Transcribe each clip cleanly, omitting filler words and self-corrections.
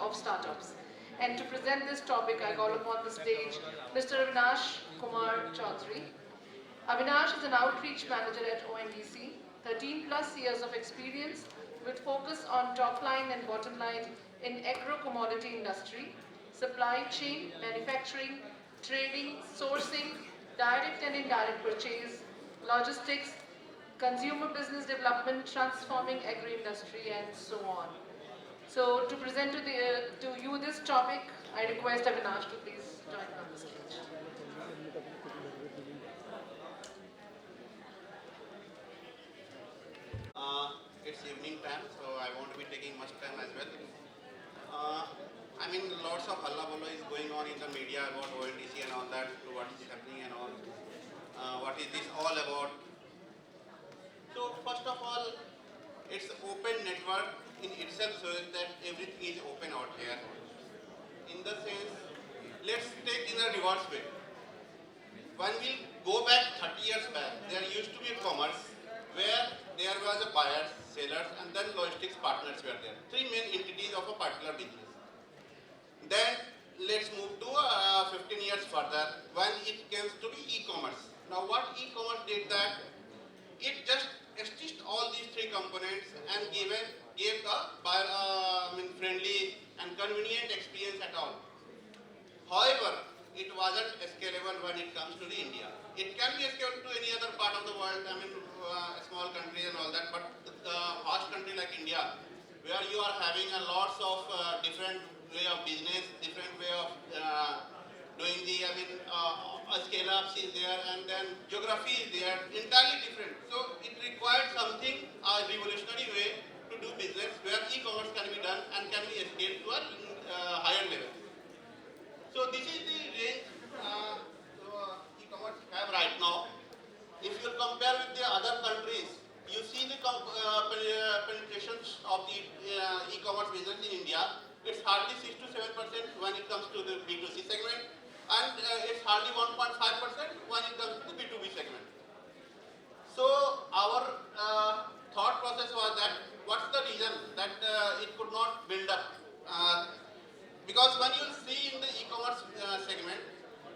of startups. And to present this topic, I call upon the stage Mr. Avinash Kumar Chaudhary. Avinash is an outreach manager at ONDC, 13 plus years of experience with focus on top line and bottom line in agro-commodity industry, supply chain, manufacturing, trading, sourcing, direct and indirect purchase, logistics, consumer business development, transforming agri-industry, and so on. So to present to you this topic, I request Avinash to please join on the stage. It's evening time, so I won't be taking much time as well. Uh, I mean, lots of hullabaloo is going on in the media about ONDC and all that, what is happening and all. What is this all about? So first of all, it's open network in itself shows that everything is open out here. In the sense, let's take in a reverse way. When we go back 30 years back, there used to be commerce where there was a buyers, sellers, and then logistics partners were there. Three main entities of a particular business. Then let's move to 15 years further when it comes to be e-commerce. Now what e-commerce did that? It just stitched all these three components and gave a buyer, friendly and convenient experience at all. However, it wasn't scalable when it comes to the India. It can be scaled to any other part of the world, a small country and all that, but the vast country like India, where you are having a lots of different way of business, different way of doing the, scale-ups is there, and then geography is there, entirely different. So it required something, a revolutionary way to do business where e-commerce can be done and can be scaled to a higher level. So this is the range e-commerce have right now. If you compare with the other countries, you see the penetrations of the e-commerce business in India. It's hardly 6 to 7% when it comes to the B2C segment, and it's hardly 1.5% when it comes to the B2B segment. So our thought process was that what's the reason that it could not build up? Because when you see in the e-commerce segment,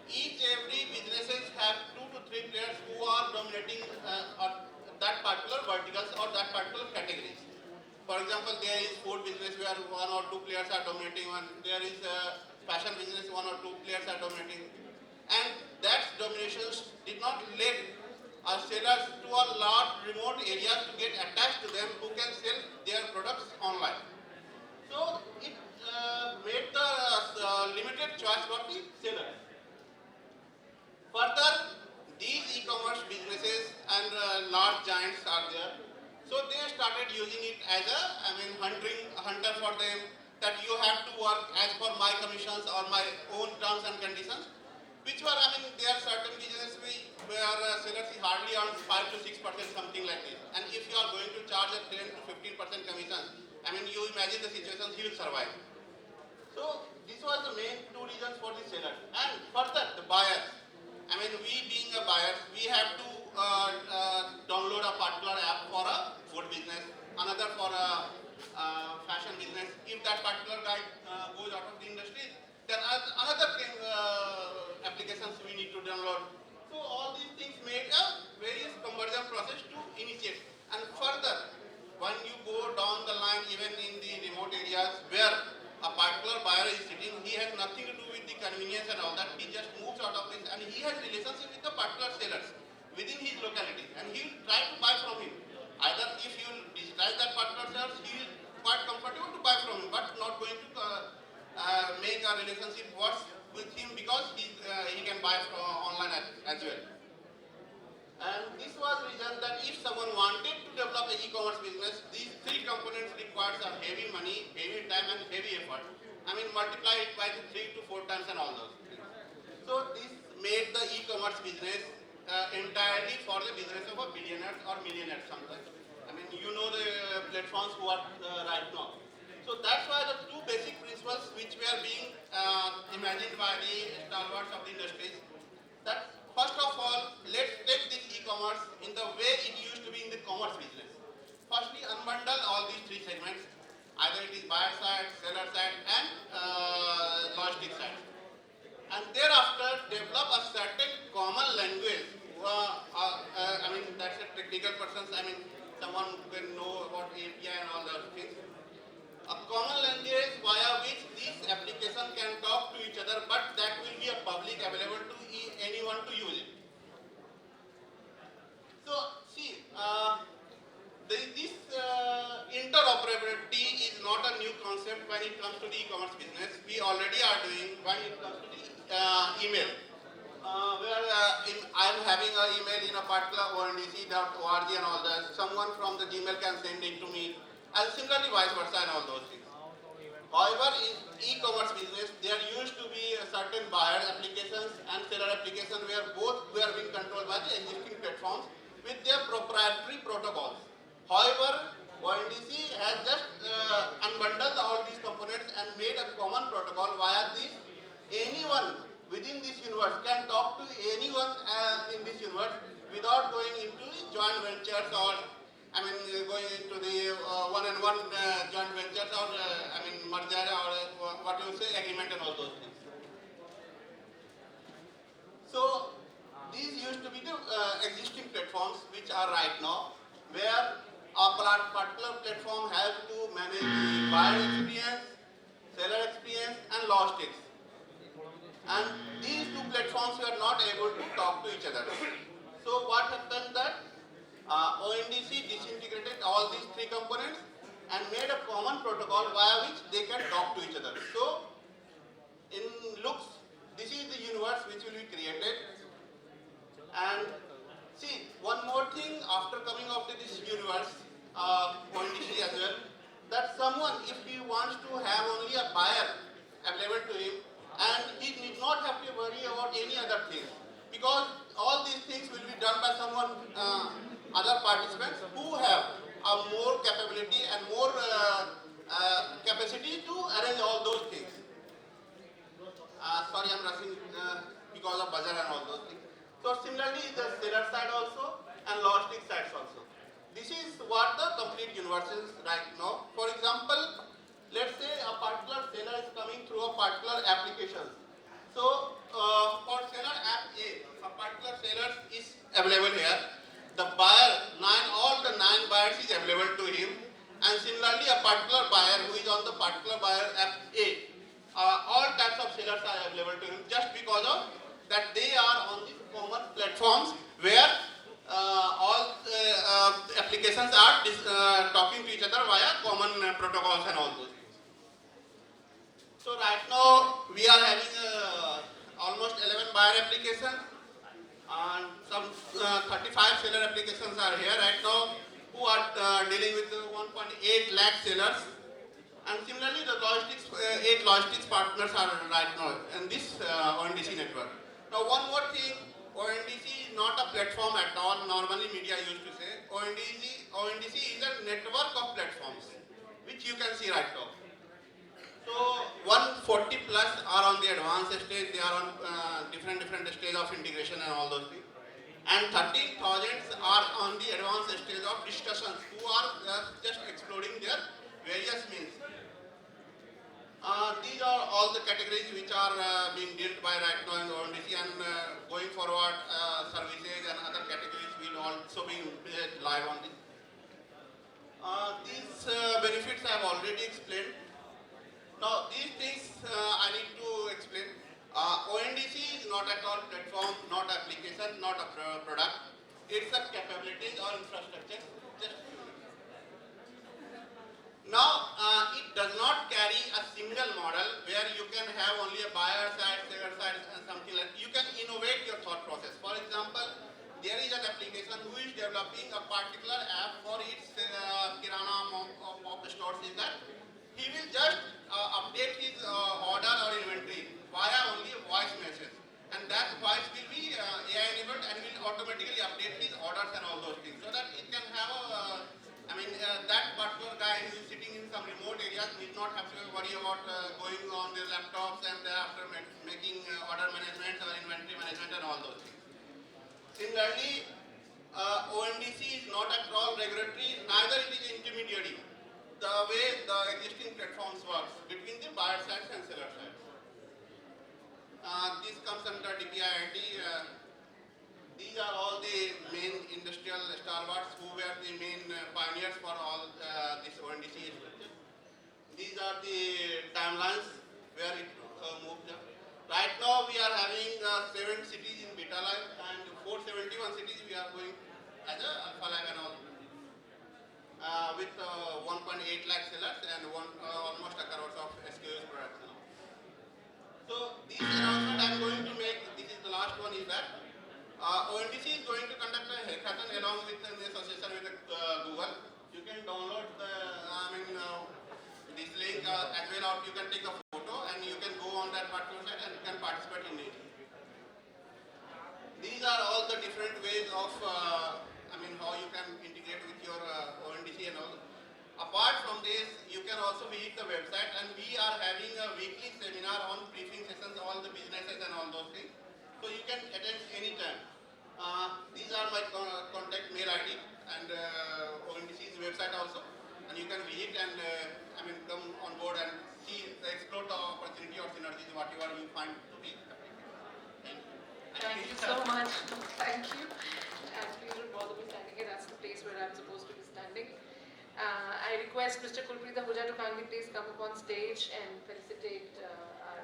every businesses have 2 to 3 players who are dominating that particular verticals or that particular categories. For example, there is food business where 1 or 2 players are dominating one. There is fashion business, 1 or 2 players are dominating. And that dominations did not let sellers to a large remote areas to get attached to them who can sell their products online. So it made the limited choice for the sellers. Further, these e-commerce businesses and large giants are there. So they started using it as a, hunter for them, that you have to work as per my commissions or my own terms and conditions, which were, there are certain businesses where sellers hardly earn 5 to 6%, something like this. And if you are going to charge a 10 to 15% commission, you imagine the situation he will survive. So this was the main 2 reasons for the sellers. And further, the buyers. We being a buyers, we have to download a particular app for a food business, another for a fashion business. If that particular guy goes out of the industry, then another thing, applications we need to download. So all these things made a various conversion process to initiate. And further, when you go down the line, even in the remote areas where a particular buyer is sitting, he has nothing to do with the convenience and all that. He just moves out of this and he has relationship with the particular sellers within his locality, and he will try to buy from him. Either if you digitize that particular seller, he will quite comfortable to buy from him, but not going to make a relationship worse with him because he can buy from online as well. And this was the reason that if someone wanted to develop an e-commerce business, these 3 components requires a heavy money, heavy time and heavy effort. Multiply it by 3 to 4 times and all those things. So this made the e-commerce business entirely for the business of a billionaires or millionaires sometimes. You know the platforms who are right now. So that's why the 2 basic principles which were being imagined by the stalwarts of the industries, that first of all, let's take this e-commerce in the way it used to be in the commerce business. Firstly, unbundle all these 3 segments either it is buyer side, seller side, and logistic side. And thereafter develop a certain common language. I mean, that's a technical person. I mean, someone who can know about API and all those things. A common language via which this application can talk to each other, but that will be a public available to anyone to use it. So, see, this interoperability is not a new concept when it comes to the e-commerce business. We already are doing when it comes to the email. Where I'm having an email in a particular ONDC.org and all that. Someone from the Gmail can send it to me, and similarly vice versa and all those things. However, in e-commerce business, there used to be a certain buyer applications and seller applications where both were being controlled by the existing platforms with their proprietary protocols. However, ONDC has just unbundled all these components and made a common protocol via this. Anyone within this universe can talk to anyone in this universe without going into joint ventures or going into the one-on-one joint ventures or merger or what you say, agreement and all those things. So these used to be the existing platforms which are right now, where a particular platform has to manage the buyer experience, seller experience, and logistics. And these two platforms were not able to talk to each other. So what happened that ONDC disintegrated all these three components and made a common protocol via which they can talk to each other. So in looks, this is the universe which will be created. And see, one more thing after coming up to this universe, ONDC as well, that someone, if he wants to have only a buyer available to him, and he need not have to worry about any other things, because all these things will be done by someone, other participants who have a more capability and more capacity to arrange all those things. Sorry, I'm rushing because of buzzer and all those things. So similarly, the seller side also and logistic sides also. This is what the complete universe is right now. For example, let's say a particular seller is coming through a particular application. So for seller app A, a particular seller is available here. The buyer, all the 9 buyers is available to him. And similarly, a particular buyer who is on the particular buyer app A, all types of sellers are available to him just because of that they are on the common platforms where all applications are talking to each other via common protocols and all those things. So right now we are having almost 11 buyer applications and some 35 seller applications are here right now who are dealing with 1.8 lakh sellers. And similarly, the 8 logistics partners are right now in this ONDC network. Now, one more thing, ONDC is not a platform at all. Normally, media used to say ONDC is a network of platforms, which you can see right now. So, 140 plus are on the advanced stage. They are on different stage of integration and all those things. And 13,000 are on the advanced stage of discussions, who are just exploring their various means. These are all the categories which are being dealt by right now in the ONDC, and going forward, services and other categories will also be live on this. These benefits I have already explained. Now, these things I need to explain. ONDC is not at all platform, not application, not a product. It's a capabilities or infrastructure. Now, it does not carry a single model where you can have only a buyer side, seller side, and something like that. You can innovate your thought process. For example, there is an application who is developing a particular app for its kirana of the stores. Is that he will just update his order or inventory via only a voice message, and that voice will be AI enabled and will automatically update his orders and all those things, so that it can have a that particular guy who is sitting in some remote areas need not have to worry about going on their laptops and thereafter making order management or inventory management and all those things. Similarly, ONDC is not at all regulatory, neither it is intermediary. the way the existing platforms works between the buyer sides and seller sides. This comes under DPIIT. These are all the main industrial stalwarts who were the main pioneers for all this ONDC structure. These are the timelines where it moved up. Right now we are having 7 cities in beta live and 471 cities we are going as a alpha live and all. With 1.8 lakh sellers and almost a crore of SKUs products now. So this announcement I am going to make, this is the last one, is that ONDC is going to conduct a hackathon along with an association with Google. You can download the, this link as well, or you can take a photo and you can go on that particular site and you can participate in it. These are all the different ways of how you can integrate with your ONDC and all. Apart from this, you can also visit the website, and we are having a weekly seminar on briefing sessions, all the businesses and all those things. So you can attend anytime. These are my contact mail ID and ONDC's website also, and you can visit and come on board and see, explore the opportunity or synergies, whatever you find to be. Thank you so much. Thank you. And please don't bother me standing here. That's the place where I'm supposed to be standing. I request Mr. Kulpreet Ahuja to kindly please come up on stage and felicitate our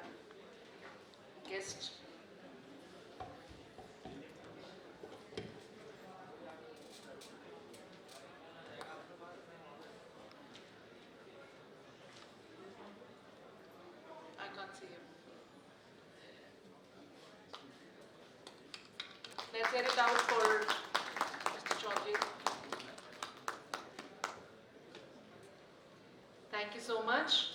guest. I can't see him. Let's get it out for Mr. Chaudhary. Thank you so much.